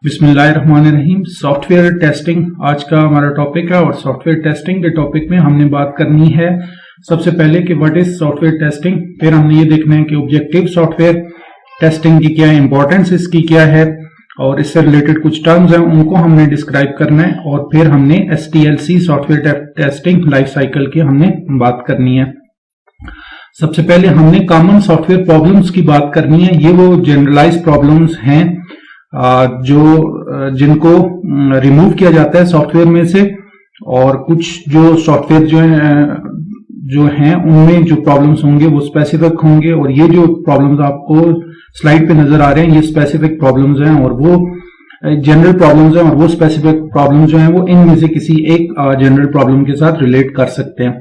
बिस्मिल्लाहिर्रहमानिर्रहीम। Software testing आज का हमारा टॉपिक है और सॉफ्टवेयर टेस्टिंग के टॉपिक में हमने बात करनी है सबसे पहले कि व्हाट इज सॉफ्टवेयर टेस्टिंग। फिर हमने ये देखना है कि ऑब्जेक्टिव सॉफ्टवेयर टेस्टिंग की क्या इंपॉर्टेंस इसकी क्या है और इससे रिलेटेड कुछ टर्म्स हैं उनको हमने डिस्क्राइब करना है और फिर हमने STLC software testing life cycle की हमने बात करनी है। सबसे पहले हमने कॉमन सॉफ्टवेयर प्रॉब्लम्स की बात करनी है। ये वो जनरलाइज प्रॉब्लम्स हैं जिनको रिमूव किया जाता है सॉफ्टवेयर में से, और कुछ जो सॉफ्टवेयर जो हैं उनमें जो प्रॉब्लम्स होंगे वो स्पेसिफिक होंगे, और ये जो प्रॉब्लम्स आपको स्लाइड पे नजर आ रहे हैं ये स्पेसिफिक प्रॉब्लम्स हैं और वो जनरल प्रॉब्लम्स हैं, और वो स्पेसिफिक प्रॉब्लम्स जो हैं वो इनमें से किसी एक जनरल प्रॉब्लम के साथ रिलेट कर सकते हैं।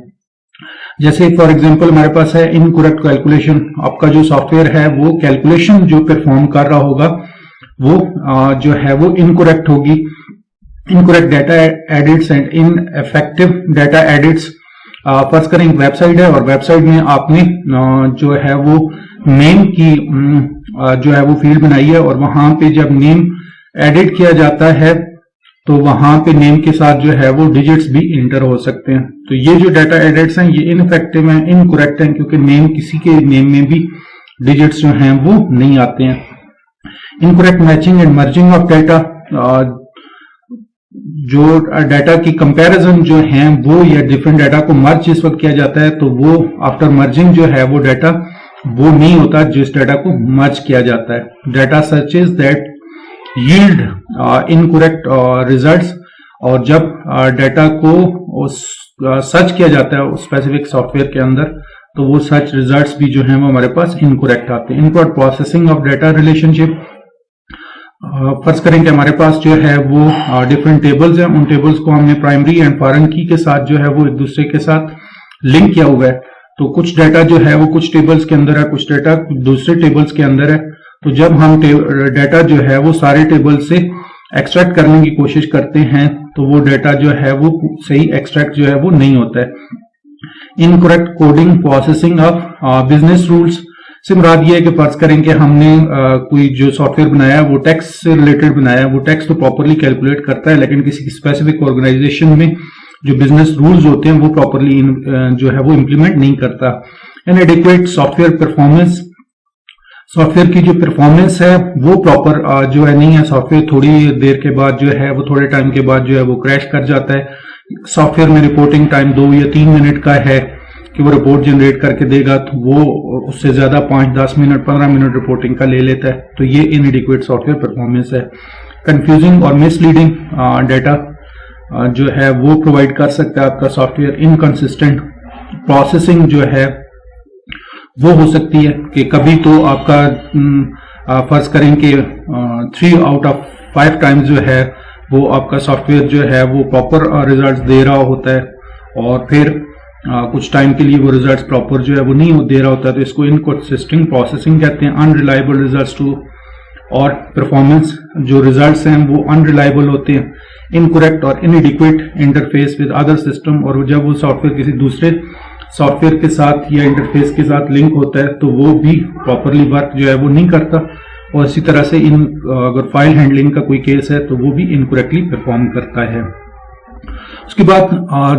जैसे फॉर एग्जांपल हमारे पास है इनकरेक्ट कैलकुलेशन। आपका जो सॉफ्टवेयर है वो कैलकुलेशन जो परफॉर्म कर रहा होगा वो जो है वो इनकरेक्ट होगी। Incorrect data edits and ineffective data edits. फर्ज करें एक वेबसाइट है और वेबसाइट में आपने जो है वो नेम की जो है वो फील्ड बनाई है, और वहां पे जब नेम एडिट किया जाता है तो वहां पे नेम के साथ जो है वो डिजिट्स भी इंटर हो सकते हैं। तो ये जो डाटा एडिट्स हैं ये इनइफेक्टिव हैं, इनकरेक्ट हैं, क्योंकि नेम किसी के नेम में भी डिजिट्स जो हैं वो नहीं आते हैं। Incorrect matching and merging of data. जो डाटा की कंपैरिजन जो है वो या डिफरेंट डाटा को मर्ज जिस वक्त किया जाता है तो वो आफ्टर मर्जिंग जो है वो डाटा वो नहीं होता जिस डाटा को मर्ज किया जाता है। Data searches that yield incorrect results. और जब डाटा को सर्च किया जाता है स्पेसिफिक सॉफ्टवेयर के अंदर तो वो सर्च रिजल्ट्स भी जो हैं वो हमारे पास इनकरेक्ट आते हैं। Input processing of data relationship. फर्ज करें कि हमारे पास जो है वो डिफरेंट टेबल्स हैं, उन टेबल्स को हमने प्राइमरी एंड फॉरेन की के साथ जो है वो एक दूसरे के साथ लिंक किया हुआ है। तो कुछ डाटा जो है वो कुछ टेबल्स के अंदर है, कुछ डाटा दूसरे टेबल्स के अंदर है। तो जब हम डाटा जो है वो सारे टेबल से एक्सट्रैक्ट करने की कोशिश करते हैं तो वो डाटा जो है वो सही एक्सट्रैक्ट जो है वो नहीं होता है। Incorrect coding processing of business rules से मुराद ये है कि फर्ज करें कि हमने कोई जो सॉफ्टवेयर बनाया है वो टैक्स से रिलेटेड बनाया है। वो टैक्स तो प्रॉपरली कैलकुलेट करता है, लेकिन किसी स्पेसिफिक ऑर्गेनाइजेशन में जो बिजनेस रूल्स होते हैं वो प्रॉपरली जो है वो इम्प्लीमेंट नहीं करता। इनएडिक्वेट सॉफ्टवेयर परफॉर्मेंस। सॉफ्टवेयर की जो परफॉर्मेंस है वो प्रॉपर जो है नहीं है। सॉफ्टवेयर थोड़ी देर के बाद जो है वो थोड़े टाइम के बाद जो है वो क्रैश कर जाता है। सॉफ्टवेयर में रिपोर्टिंग टाइम 2 या 3 मिनट का है कि वो रिपोर्ट जनरेट करके देगा, तो वो उससे ज्यादा 5, 10 मिनट, 15 मिनट रिपोर्टिंग का ले लेता है। तो ये इनएडिक्वेट सॉफ्टवेयर परफॉर्मेंस है। कंफ्यूजिंग और मिसलीडिंग डाटा जो है वो प्रोवाइड कर सकता है आपका सॉफ्टवेयर। इनकंसिस्टेंट प्रोसेसिंग जो है वो हो सकती है कि कभी तो आपका फर्ज करें कि 3 आउट ऑफ 5 टाइम्स जो है वो आपका सॉफ्टवेयर जो है वो प्रॉपर रिजल्ट्स दे रहा होता है, और फिर कुछ टाइम के लिए वो रिजल्ट्स प्रॉपर जो है वो नहीं दे रहा होता है। तो इसको इनकंसिस्टेंट प्रोसेसिंग कहते हैं। अनरिलायबल रिजल्ट्स टू, और परफॉर्मेंस जो रिजल्ट्स हैं वो अनरिलायबल होते हैं। इनकरेक्ट और इनएडिक्वेट इंटरफेस विद अदर सिस्टम, और जब वो सॉफ्टवेयर किसी दूसरे सॉफ्टवेयर के साथ या इंटरफेस के साथ लिंक होता है तो वो भी प्रॉपरली वर्क जो है वो नहीं करता। और इसी तरह से अगर फाइल हैंडलिंग का कोई केस है तो वो भी इनकरेक्टली परफॉर्म करता है। उसके बाद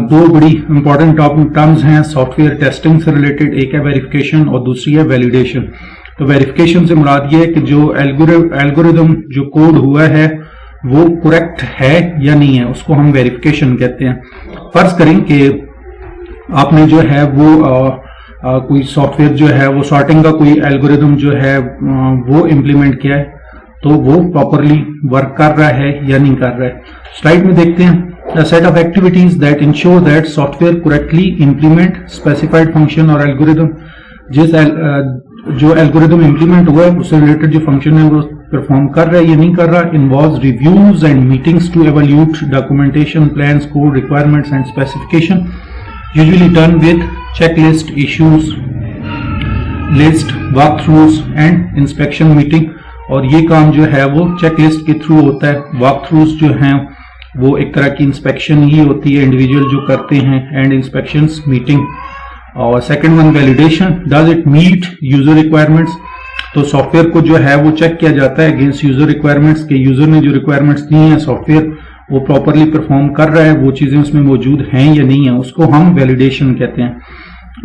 2 बड़ी इंपॉर्टेंट टर्म्स हैं सॉफ्टवेयर टेस्टिंग से रिलेटेड। एक है वेरिफिकेशन और दूसरी है वैलिडेशन। तो वेरिफिकेशन से मुराद ये है कि जो एल्गोरिदम जो कोड हुआ है वो करेक्ट है या नहीं है, उसको हम वेरिफिकेशन कहते हैं। फर्ज करें कि आपने जो है वो कोई सॉफ्टवेयर जो है वो सॉर्टिंग का कोई एल्गोरिदम जो है वो इम्प्लीमेंट किया है, तो वो प्रॉपरली वर्क कर रहा है या नहीं कर रहा है। स्लाइड में देखते हैं। A set of activities that ensure that software correctly implement specified function और algorithm। जिस जो एल्गोरिदम इम्प्लीमेंट हुआ है उससे रिलेटेड जो फंक्शन है वो परफॉर्म कर रहा है या नहीं कर रहा। Involves reviews and meetings to evaluate documentation, plans, code requirements and specification, usually done with checklist, issues list, walkthroughs and inspection meeting. और ये काम जो है वो चेकलिस्ट के थ्रू होता है। वॉक थ्रूज जो हैं वो एक तरह की इंस्पेक्शन ही होती है, इंडिविजुअल जो करते हैं, एंड इंस्पेक्शंस मीटिंग। और second one validation, does it meet user requirements. तो सॉफ्टवेयर को जो है वो चेक किया जाता है अगेंस्ट यूजर रिक्वायरमेंट्स के यूजर ने जो रिक्वायरमेंट्स दी हैं सॉफ्टवेयर वो प्रॉपरली परफॉर्म कर रहा है, वो चीजें उसमें मौजूद हैं या नहीं है, उसको हम वैलिडेशन कहते हैं।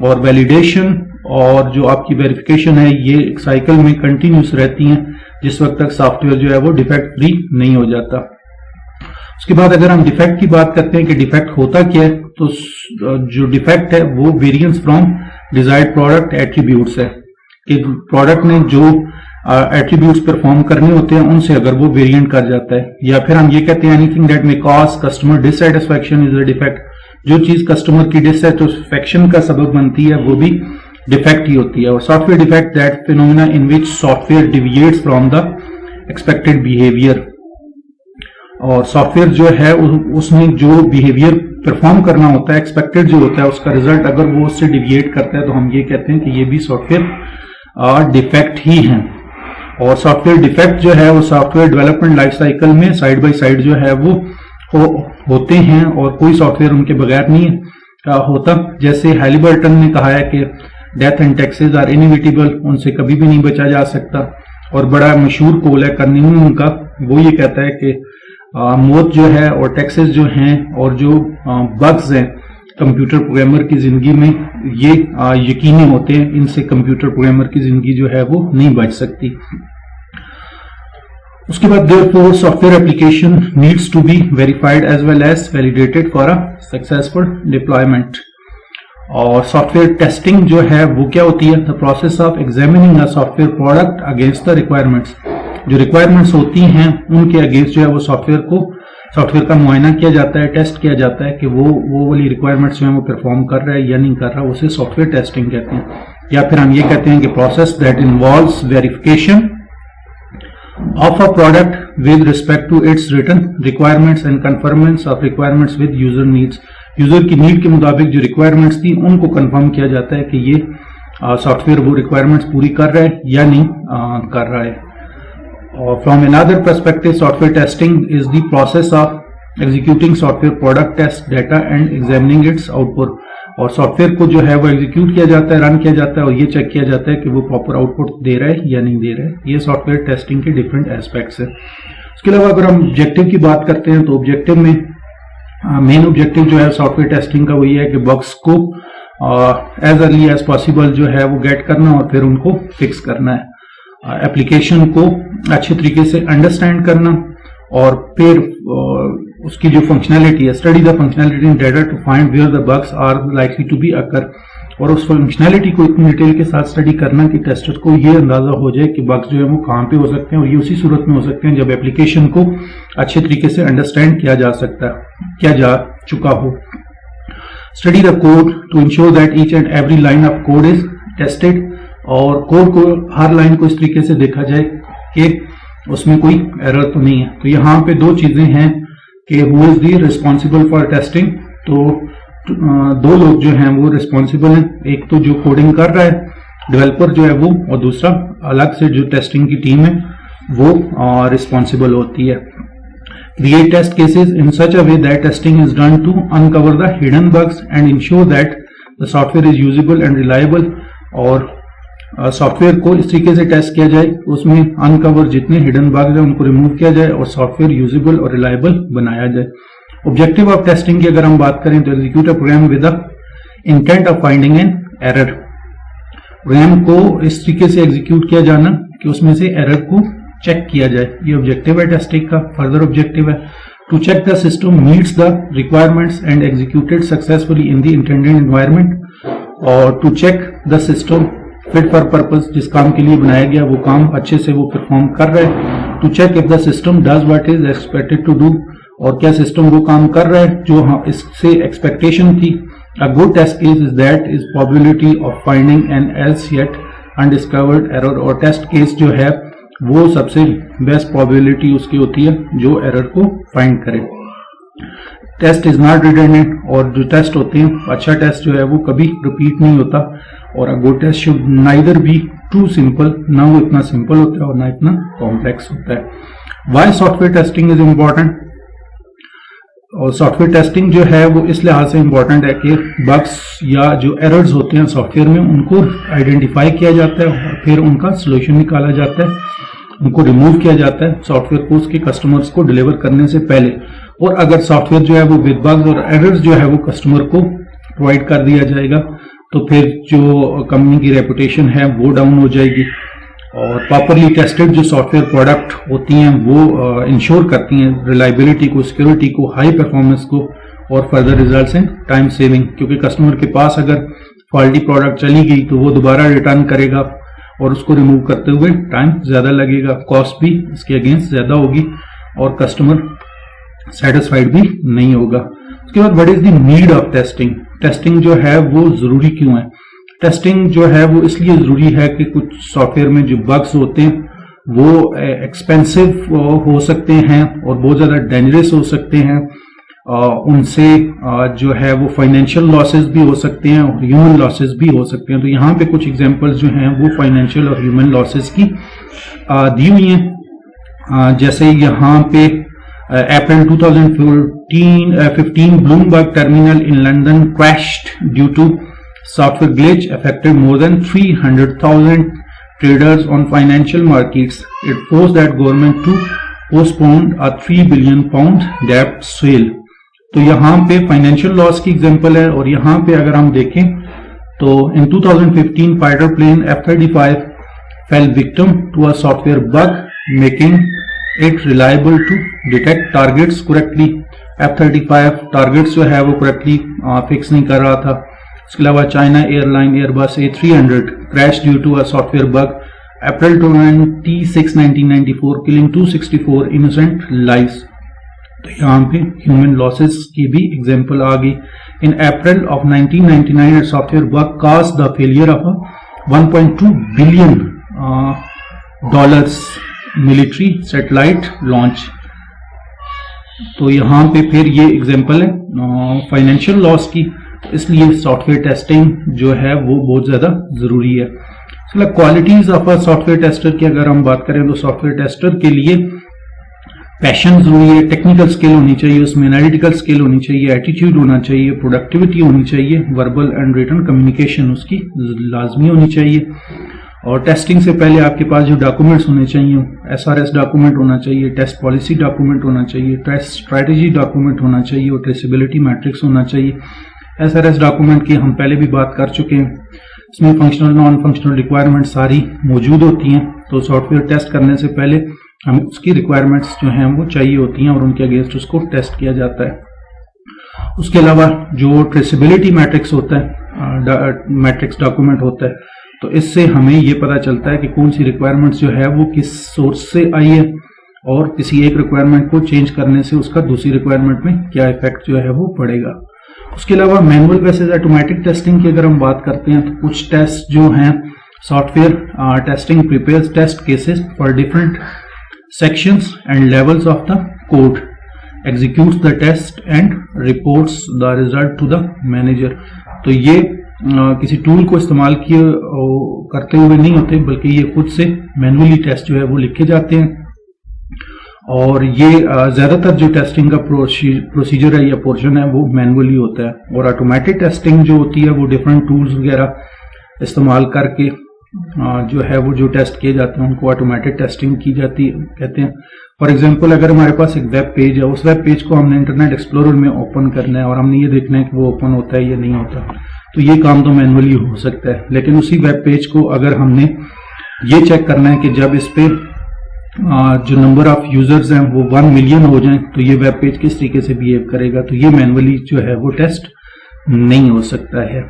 और वैलिडेशन और जो आपकी वेरिफिकेशन है ये एक साइकिल में कंटिन्यूस रहती हैं जिस वक्त तक सॉफ्टवेयर जो है वो डिफेक्ट फ्री नहीं हो जाता। उसके बाद अगर हम डिफेक्ट की बात करते हैं कि डिफेक्ट होता क्या है, तो जो डिफेक्ट है वो variance from desired product attributes है कि प्रोडक्ट ने जो एट्रीब्यूट्स परफॉर्म करने होते हैं उनसे अगर वो वेरिएंट कर जाता है, या फिर हम ये कहते हैं anything that may cause customer dissatisfaction is a defect. जो चीज कस्टमर की डिससैटिस्फैक्शन का सबब बनती है वो भी डिफेक्ट ही होती है। और software defect that phenomena in which software deviates from the expected behaviour. और सॉफ्टवेयर जो है उसमें जो बिहेवियर परफॉर्म करना होता है एक्सपेक्टेड जो होता है उसका रिजल्ट अगर वो उससे डिविएट करता है तो हम ये कहते हैं कि ये भी सॉफ्टवेयर डिफेक्ट ही है। और सॉफ्टवेयर डिफेक्ट जो है वो सॉफ्टवेयर डेवलपमेंट लाइफ साइकिल में साइड बाय साइड जो है वो होते हैं और कोई सॉफ्टवेयर उनके बगैर नहीं होता। जैसे हैलिबर्टन ने कहा है कि death and taxes are inevitable, उनसे कभी भी नहीं बचा जा सकता। और बड़ा मशहूर कोल है कार्नेगी का, वो ये कहता है कि मौत जो है और टैक्सेस जो हैं और जो बग्स हैं कंप्यूटर प्रोग्रामर की जिंदगी में ये यकीनी होते हैं, इनसे कंप्यूटर प्रोग्रामर की जिंदगी जो है वो नहीं बच सकती। उसके बाद therefore software application needs to be verified as well as validated for a successful deployment. और सॉफ्टवेयर टेस्टिंग जो है वो क्या होती है, the process of examining a software product against the requirements. जो रिक्वायरमेंट्स होती हैं उनके अगेंस्ट जो है वो सॉफ्टवेयर का मुआयना किया जाता है, टेस्ट किया जाता है कि वो वाली रिक्वायरमेंट्स जो है वो परफॉर्म कर रहा है या नहीं कर रहा, उसे सॉफ्टवेयर टेस्टिंग कहते हैं। या फिर हम ये कहते हैं कि process that involves verification of a product with respect to its written requirements and conformance of requirements with user needs। User की नीड के मुताबिक जो रिक्वायरमेंट्स थी उनको कंफर्म किया जाता है कि ये सॉफ्टवेयर वो रिक्वायरमेंट्स पूरी कर रहा है या नहीं कर रहा है। और from another perspective software testing is the process of executing software product test data and examining its output. और सॉफ्टवेयर को जो है वो एग्जीक्यूट किया जाता है, रन किया जाता है और ये चेक किया जाता है कि वो प्रॉपर आउटपुट दे रहा है या नहीं दे रहा है। ये सॉफ्टवेयर टेस्टिंग के डिफरेंट एस्पेक्ट्स है। उसके अलावा अगर हम ऑब्जेक्टिव की बात करते हैं तो ऑब्जेक्टिव में मेन ऑब्जेक्टिव जो है सॉफ्टवेयर टेस्टिंग का वही है कि बग्स को एज अर्ली एज पॉसिबल जो है वो गेट करना और फिर उनको फिक्स करना है। एप्लीकेशन को अच्छे तरीके से अंडरस्टैंड करना और फिर उसकी जो फंक्शनैलिटी है, study the functionality in data to find where the bugs are likely to be occur. और उस फंक्शनैलिटी को इतनी डिटेल के साथ स्टडी करना कि टेस्टर को ये अंदाजा हो जाए कि बग्स जो है वो कहाँ पे हो सकते हैं, और ये उसी सूरत में हो सकते हैं जब एप्लीकेशन को अच्छे तरीके से अंडरस्टैंड किया जा चुका हो। Study the code to ensure that each and every line of code is tested. और कोड को हर लाइन को इस तरीके से देखा जाए कि उसमें कोई एरर तो नहीं है। तो यहाँ पे दो चीजें हैं कि who is the responsible for testing. तो दो लोग जो हैं वो रिस्पॉन्सिबल हैं, एक तो जो कोडिंग कर रहा है डेवलपर जो है वो, और दूसरा अलग से जो टेस्टिंग की टीम है वो रिस्पॉन्सिबल होती है। Create test cases in such a way that testing is done to uncover the hidden bugs and ensure that the software is usable and reliable. और सॉफ्टवेयर को इस तरीके से टेस्ट किया जाए उसमें अनकवर जितने हिडन बग्स हैं उनको रिमूव किया जाए और सॉफ्टवेयर यूजेबल और रिलायबल बनाया जाए। ऑब्जेक्टिव ऑफ टेस्टिंग की अगर हम बात करें तो execute a program with the intent of finding an error. Program को इस तरीके से एग्जीक्यूट किया जाना कि उसमें से एरर को चेक किया जाए, ये ऑब्जेक्टिव है टेस्टिंग का। फर्दर ऑब्जेक्टिव है to check the system meets the requirements and executed successfully in the intended environment. और to check the system fit for purpose, जिस काम के लिए बनाया गया वो काम अच्छे से वो परफॉर्म कर रहा है। To check if the system does what is expected to do, और क्या सिस्टम वो काम कर रहा है जो इससे एक्सपेक्टेशन थी। A good test case is that is probability of finding an else yet undiscovered error. और टेस्ट केस जो है वो सबसे बेस्ट प्रोबेबिलिटी उसकी होती है जो एरर को फाइंड करे। टेस्ट इज नॉट रिडंडेंट, और जो टेस्ट होते हैं अच्छा टेस्ट जो है वो कभी रिपीट नहीं होता। और a good test should neither be too simple, ना वो इतना सिंपल होता है और ना इतना कॉम्प्लेक्स होता है। Why software testing is important. और सॉफ्टवेयर टेस्टिंग जो है वो इस लिहाज से इम्पोर्टेंट है कि बग्स या जो एरर्स होते हैं सॉफ्टवेयर में उनको आइडेंटिफाई किया जाता है और फिर उनका सोल्यूशन निकाला जाता है, उनको रिमूव किया जाता है सॉफ्टवेयर को उसके कस्टमर्स को डिलीवर करने से पहले। और अगर सॉफ्टवेयर जो है वो विद बग्स और एरर्स जो है वो कस्टमर को प्रोवाइड कर दिया जाएगा तो फिर जो कंपनी की रेपुटेशन है वो डाउन हो जाएगी। और प्रॉपरली टेस्टेड जो सॉफ्टवेयर प्रोडक्ट होती हैं वो इंश्योर करती हैं रिलायबिलिटी को, सिक्योरिटी को, हाई परफॉर्मेंस को और further results in time saving, क्योंकि कस्टमर के पास अगर फॉल्टी प्रोडक्ट चली गई तो वो दोबारा रिटर्न करेगा और उसको रिमूव करते हुए टाइम ज्यादा लगेगा, कॉस्ट भी इसके अगेंस्ट ज्यादा होगी और कस्टमर सेटिस्फाइड भी नहीं होगा। उसके बाद what is the need of testing, testing जो है वो जरूरी क्यों है? टेस्टिंग जो है वो इसलिए जरूरी है कि कुछ सॉफ्टवेयर में जो बग्स होते हैं वो एक्सपेंसिव हो सकते हैं और बहुत ज्यादा डेंजरस हो सकते हैं, उनसे जो है वो फाइनेंशियल लॉसेस भी हो सकते हैं और ह्यूमन लॉसेस भी हो सकते हैं। तो यहाँ पे कुछ एग्जांपल्स जो हैं वो फाइनेंशियल और ह्यूमन लॉसेस की दी हुई हैं। जैसे यहाँ पे April 2015 Bloomberg terminal in London crashed due to software glitch affected more than 300,000 traders on financial markets. It forced that government to postpone a £3 billion debt sale. तो यहाँ पे फाइनेंशियल लॉस की एग्जांपल है और यहाँ पे अगर हम देखें तो in 2015 fighter plane F-35 fell victim to a software bug making it reliable to detect targets correctly. F-35 targets जो है वो करेक्टली फिक्स नहीं कर रहा था। इसके अलावा China airline Airbus A300 crash due to a software bug April 26, 1994 killing 264 innocent lives. तो यहाँ पे ह्यूमन लॉसेस की भी एग्जांपल आ गई। In April of 1999 software bug caused the failure of 1.2 billion dollars military satellite launch. तो यहाँ पे फिर ये एग्जांपल है फाइनेंशियल लॉस की, इसलिए सॉफ्टवेयर टेस्टिंग जो है वो बहुत ज्यादा जरूरी है। Qualities of a software tester की अगर हम बात करें तो सॉफ्टवेयर टेस्टर के लिए पैशन जरूरी है, टेक्निकल स्किल होनी चाहिए, उसमें एनालिटिकल स्किल होनी चाहिए, एटीट्यूड होना चाहिए, प्रोडक्टिविटी होनी चाहिए, वर्बल एंड रिटन कम्युनिकेशन उसकी लाजमी होनी चाहिए। और टेस्टिंग से पहले आपके पास जो डॉक्यूमेंट्स होने चाहिए, SRS डॉक्यूमेंट होना चाहिए, टेस्ट पॉलिसी डॉक्यूमेंट होना चाहिए, टेस्ट स्ट्रैटेजी डॉक्यूमेंट होना चाहिए और ट्रेसेबिलिटी मैट्रिक्स होना चाहिए। SRS डॉक्यूमेंट की हम पहले भी बात कर चुके हैं, इसमें फंक्शनल नॉन फंक्शनल रिक्वायरमेंट सारी मौजूद होती हैं। तो सॉफ्टवेयर टेस्ट करने से पहले हमें उसकी रिक्वायरमेंट्स जो हैं वो चाहिए होती हैं और उनके अगेंस्ट उसको टेस्ट किया जाता है। उसके अलावा जो ट्रेसेबिलिटी मैट्रिक्स होता है, मैट्रिक्स डॉक्यूमेंट होता है, तो इससे हमें ये पता चलता है कि कौन सी रिक्वायरमेंट्स जो है वो किस सोर्स से आई है और किसी एक रिक्वायरमेंट को चेंज करने से उसका दूसरी रिक्वायरमेंट में क्या इफेक्ट जो है वो पड़ेगा। उसके अलावा मैनुअल वर्सेस ऑटोमेटिक टेस्टिंग की अगर हम बात करते हैं तो कुछ टेस्ट जो हैं software testing prepares test cases for different sections and levels of the code, executes the test and reports the result to the manager. तो ये किसी टूल को इस्तेमाल किए करते हुए नहीं होते, बल्कि ये खुद से मैनुअली टेस्ट जो है वो लिखे जाते हैं। और ये ज्यादातर जो टेस्टिंग का प्रोसीजर है या पोर्शन है वो मैनुअली होता है। और ऑटोमेटिक टेस्टिंग जो होती है वो डिफरेंट टूल्स वगैरह इस्तेमाल करके जो है वो जो टेस्ट किए जाते हैं उनको ऑटोमेटिक टेस्टिंग की जाती है कहते हैं। फॉर एग्जांपल अगर हमारे पास एक वेब पेज है, उस वेब पेज को हमने इंटरनेट एक्सप्लोरर में ओपन करना है और हमने ये देखना है कि वो ओपन होता है या नहीं होता, तो ये काम तो मैनुअली हो सकता है। लेकिन उसी वेब पेज को अगर हमने ये चेक करना है कि जब इस पे जो नंबर ऑफ यूजर्स हैं वो 1 मिलियन हो जाएं तो ये वेब पेज किस तरीके से बिहेव करेगा, तो ये मैनुअली जो है वो टेस्ट नहीं हो सकता है।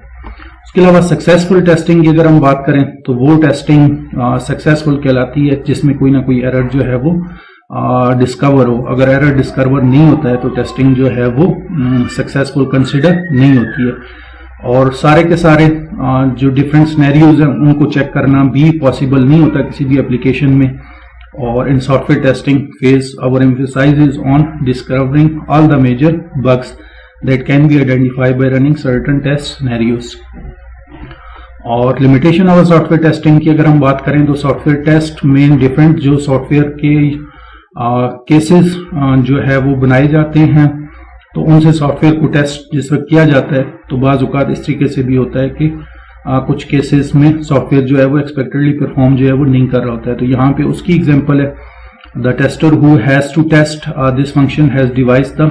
उसके अलावा सक्सेसफुल टेस्टिंग की अगर हम बात करें तो वो टेस्टिंग सक्सेसफुल कहलाती है जिसमें कोई ना कोई एरर जो है वो डिस्कवर हो। अगर एरर डिस्कवर नहीं होता है तो टेस्टिंग जो है वो सक्सेसफुल कंसिडर नहीं होती है। और सारे के सारे जो डिफरेंट सिनेरियोज हैं उनको चेक करना भी पॉसिबल नहीं होता किसी भी एप्लीकेशन में। और in software testing phase our emphasis is on discovering all the major bugs that can be identified by running certain test scenarios। और लिमिटेशन ऑफ सॉफ्टवेयर टेस्टिंग की अगर हम बात करें तो सॉफ्टवेयर टेस्ट में डिफरेंट जो सॉफ्टवेयर के केसेस जो है वो बनाए जाते हैं। तो उनसे सॉफ्टवेयर को टेस्ट जिस वक्त किया जाता है तो बाज़ औक़ात इस तरीके से भी होता है कि कुछ केसेस में सॉफ्टवेयर जो है वो एक्सपेक्टेडली परफॉर्म जो है वो नहीं कर रहा होता है। तो यहाँ पे उसकी एग्जांपल है, the tester who has to test this function has devised the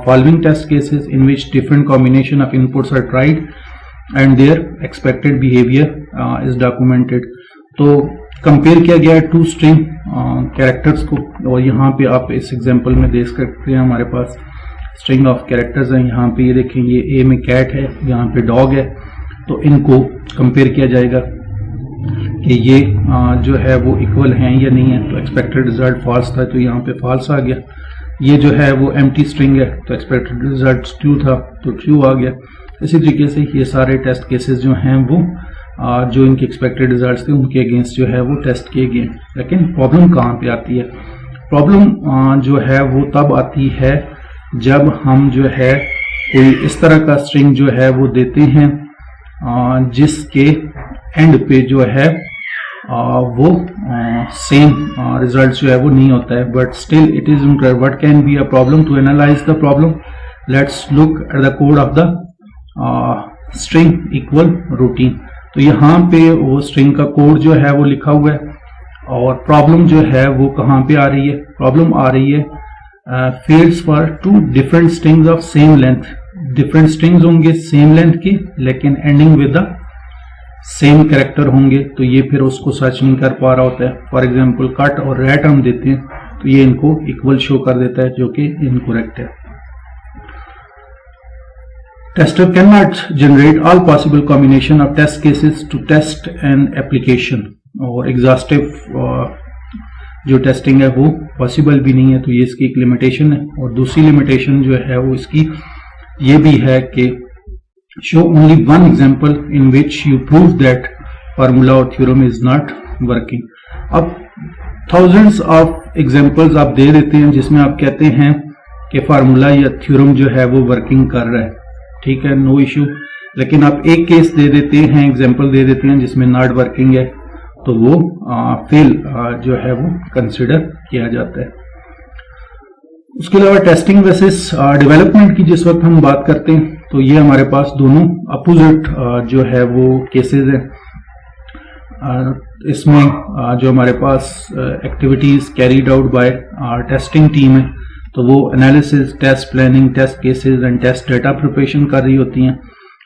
following test cases in which different combination of inputs are tried and their expected behaviour is documented. तो कंपेयर किया गया है टू स्ट्रिंग कैरेक्टर्स को, और यहाँ पे आप इस एग्जांपल में देख सकते हैं हमारे पास स्ट्रिंग ऑफ कैरेक्टर्स हैं। यहाँ पे ये देखें, ये ए में कैट है, यहाँ पे डॉग है, तो इनको कंपेयर किया जाएगा कि ये जो है वो इक्वल हैं या नहीं है। तो एक्सपेक्टेड रिजल्ट फॉल्स था, तो यहाँ पे फॉल्स आ गया। ये जो है वो एम्प्टी स्ट्रिंग है, तो एक्सपेक्टेड रिजल्ट ट्रू था, तो ट्रू आ गया। इसी तरीके से ये सारे टेस्ट केसेस जो हैं वो जो इनके एक्सपेक्टेड रिजल्ट्स थे उनके अगेंस्ट जो है वो टेस्ट किए गए। लेकिन प्रॉब्लम कहाँ पे आती है? प्रॉब्लम जो है वो तब आती है जब हम जो है कोई इस तरह का स्ट्रिंग जो है वो देते हैं जिसके एंड पे जो है वो सेम रिजल्ट जो है वो नहीं होता है, but still it is unclear what can be a problem. To analyse the problem, let's look at the code of the string equal routine. तो यहाँ पे वो स्ट्रिंग का कोड जो है वो लिखा हुआ है, और प्रॉब्लम जो है वो कहाँ पे आ रही है? प्रॉब्लम आ रही है fields for two different strings of same length. Different strings होंगे सेम लेंथ के, लेकिन ending with the same character होंगे, तो ये फिर उसको सर्च नहीं कर पा रहा होता है। फॉर एग्जांपल कट और रैट हम देते हैं तो ये इनको इक्वल शो कर देता है, जो कि इनकरेक्ट है। Tester cannot generate all possible combination of test cases to test an application, और exhaustive जो टेस्टिंग है वो पॉसिबल भी नहीं है, तो ये इसकी एक लिमिटेशन है। और दूसरी लिमिटेशन जो है वो इसकी ये भी है कि show only one example in which you prove that formula or theorem is not working। अब thousands of examples आप दे देते हैं जिसमें आप कहते हैं कि फार्मूला या थ्योरम जो है वो वर्किंग कर रहा है, ठीक है, नो इश्यू। लेकिन आप एक केस दे देते हैं, एग्जांपल दे देते हैं जिसमें नॉट वर्किंग है, तो वो फेल जो है वो कंसिडर किया जाता है। उसके अलावा टेस्टिंग वर्सेस डेवलपमेंट की जिस वक्त हम बात करते हैं तो ये हमारे पास दोनों अपोजिट जो है वो केसेस हैं। इसमें जो हमारे पास activities carried out by testing team है, तो वो analysis, test planning, test cases and test data preparation कर रही होती हैं,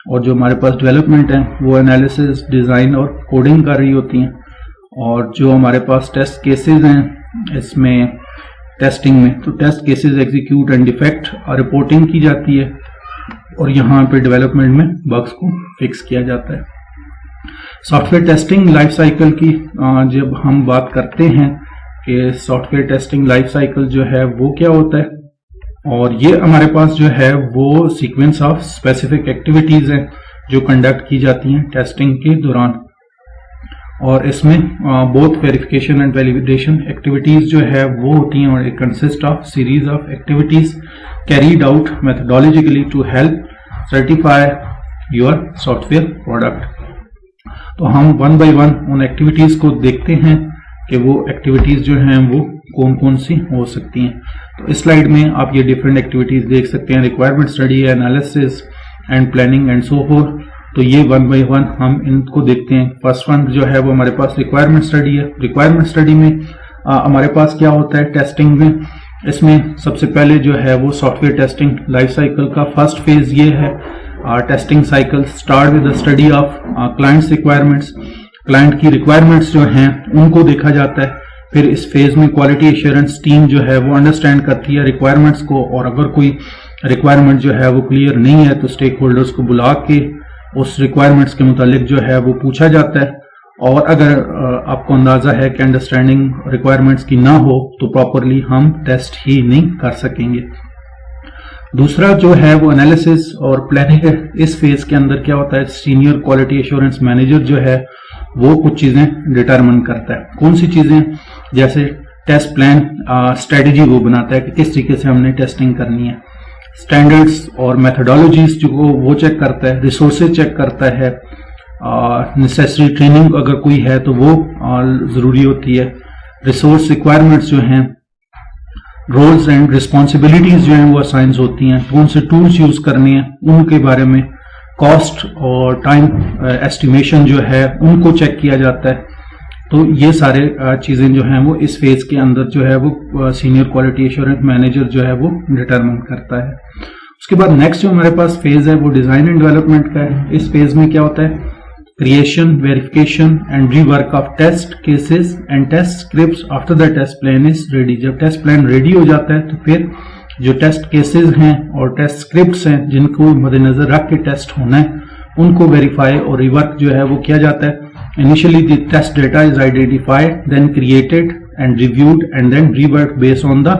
और जो हमारे पास डेवलपमेंट है वो एनालिसिस, डिज़ाइन और कोडिंग कर रही होती हैं। और जो हमारे पास टेस्ट केसेस हैं इसमें टेस्टिंग में, तो test cases execute and defect reporting की जाती है, और यहाँ पे डेवलपमेंट में बग्स को फिक्स किया जाता है। सॉफ्टवेयर टेस्टिंग लाइफ साइकिल की जब हम बात करते हैं कि सॉफ्टवेयर टेस्टिंग लाइफ साइकिल जो है वो क्या होता है, और ये हमारे पास जो है वो सीक्वेंस ऑफ स्पेसिफिक एक्टिविटीज है जो कंडक्ट की जाती हैं टेस्टिंग के दौरान। और इसमें both verification and validation activities जो है वो होती हैं, और it consist of series of activities carried out methodologically to help certify your software product. तो हम वन बाय वन उन एक्टिविटीज को देखते हैं कि वो एक्टिविटीज जो हैं वो कौन कौन सी हो सकती हैं। तो इस स्लाइड में आप ये डिफरेंट एक्टिविटीज देख सकते हैं, रिक्वायरमेंट स्टडी है, analysis and planning and so fourth. तो ये वन बाय वन हम इनको देखते हैं। फर्स्ट वन जो है वो हमारे पास रिक्वायरमेंट स्टडी है। रिक्वायरमेंट स्टडी में हमारे पास क्या होता है टेस्टिंग में, इसमें सबसे पहले जो है वो सॉफ्टवेयर टेस्टिंग लाइफ साइकिल का फर्स्ट फेज ये है। Testing cycle start with the study of clients requirements. Client की रिक्वायरमेंट्स जो हैं उनको देखा जाता है। फिर इस फेज में क्वालिटी एश्योरेंस टीम जो है वो अंडरस्टैंड करती है रिक्वायरमेंट्स को, और अगर कोई रिक्वायरमेंट जो है वो क्लियर नहीं है तो स्टेक होल्डर्स को बुला के उस रिक्वायरमेंट्स के मुतालिक जो है वो पूछा जाता है। और अगर आपको अंदाजा है कि अंडरस्टैंडिंग रिक्वायरमेंट्स की ना हो तो प्रॉपरली हम टेस्ट ही नहीं कर सकेंगे। दूसरा जो है वो एनालिसिस और प्लानिंग है। इस फेज के अंदर क्या होता है, सीनियर क्वालिटी एश्योरेंस मैनेजर जो है वो कुछ चीजें डिटरमिन करता है। कौन सी चीजें, जैसे टेस्ट प्लान स्ट्रेटेजी वो बनाता है कि किस तरीके से हमने टेस्टिंग करनी है। स्टैंडर्ड्स और मेथोडोलॉजीज जो वो चेक करता है। रिसोर्सेज चेक करता है। नेसेसरी ट्रेनिंग अगर कोई है तो वो जरूरी होती है। रिसोर्स रिक्वायरमेंट्स जो हैं रोल्स एंड रिस्पॉन्सिबिलिटीज जो हैं वो असाइन होती हैं, कौन से टूल्स यूज करने हैं उनके बारे में, कॉस्ट और टाइम एस्टिमेशन जो है उनको चेक किया जाता है। तो ये सारे चीजें जो हैं वो इस फेज के अंदर जो है वो सीनियर क्वालिटी एश्योरेंस मैनेजर जो है वो डिटरमिन करता है। उसके बाद नेक्स्ट जो हमारे पास फेज है वो डिजाइन एंड डेवलपमेंट का है। इस फेज में क्या होता है, creation, verification and rework of test cases and test scripts after the test plan is ready. जब टेस्ट प्लान रेडी हो जाता है तो फिर जो टेस्ट केसेस हैं और टेस्ट स्क्रिप्ट्स हैं जिनको मद्देनजर रख के टेस्ट होना है उनको वेरीफाई और रिवर्क जो है वो किया जाता है। Initially the test data is identified, then created and reviewed and then reworked based on the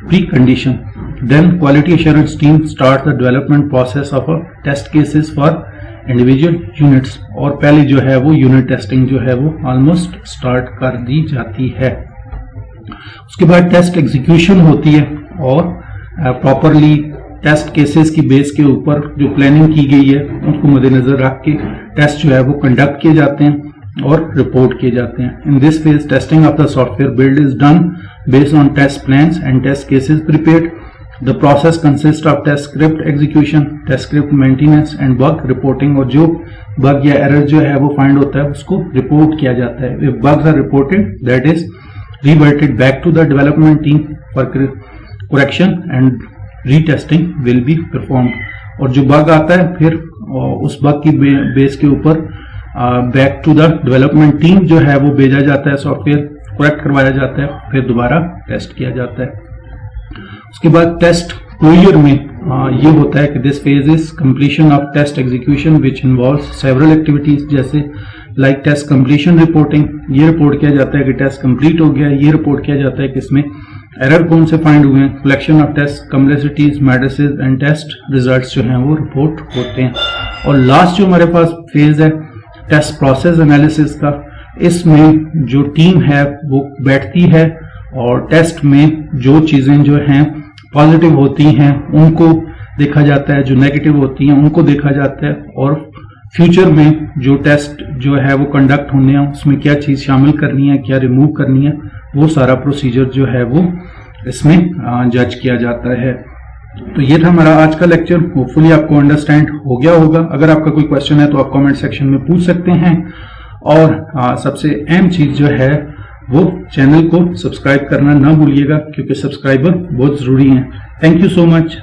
precondition. Then quality assurance team start the development process of a test cases for individual units. और पहले जो है वो unit testing जो है वो almost start कर दी जाती है। उसके बाद टेस्ट एग्जीक्यूशन होती है और प्रॉपरली टेस्ट केसेस की बेस के ऊपर जो प्लानिंग की गई है उसको मद्देनजर रख के टेस्ट जो है वो कंडक्ट किए जाते हैं और रिपोर्ट किए जाते हैं। In this phase testing of the software build is done based on test plans and test cases prepared. The process consist of test script execution, test script maintenance and bug reporting. और जो bug या error जो है वो find होता है उसको report किया जाता है। If bugs are reported that is reverted back to the development team for correction and retesting will be performed. और जो बग आता है फिर उस बग की बेस के ऊपर back to the development team जो है वो भेजा जाता है, सॉफ्टवेयर करेक्ट करवाया जाता है, फिर दोबारा टेस्ट किया जाता है। उसके बाद टेस्ट क्लोजर में ये होता है कि this phase is completion of test execution which involves several activities, जैसे लाइक टेस्ट कंप्लीशन रिपोर्टिंग। ये रिपोर्ट किया जाता है कि टेस्ट कंप्लीट हो गया है, ये रिपोर्ट किया जाता है कि इसमें एरर कौन से फाइंड हुए हैं, collection of test complexities, matrices and test results जो हैं वो रिपोर्ट होते हैं। और लास्ट जो हमारे पास फेज है टेस्ट प्रोसेस एनालिसिस का, इसमें जो टीम है वो बैठती है और टेस्ट में जो चीजें जो हैं पॉजिटिव होती हैं उनको देखा जाता है, जो नेगेटिव होती हैं उनको देखा जाता है, और फ्यूचर में जो टेस्ट जो है वो कंडक्ट होने हैं उसमें क्या चीज शामिल करनी है, क्या रिमूव करनी है, वो सारा प्रोसीजर जो है वो इसमें जज किया जाता है। तो ये था हमारा आज का लेक्चर। होपफुली आपको अंडरस्टैंड हो गया होगा। अगर आपका कोई क्वेश्चन है तो आप कमेंट सेक्शन में पूछ सकते हैं। और सबसे अहम चीज जो है वो चैनल को सब्सक्राइब करना ना भूलिएगा, क्योंकि सब्सक्राइबर बहुत जरूरी है। Thank you so much.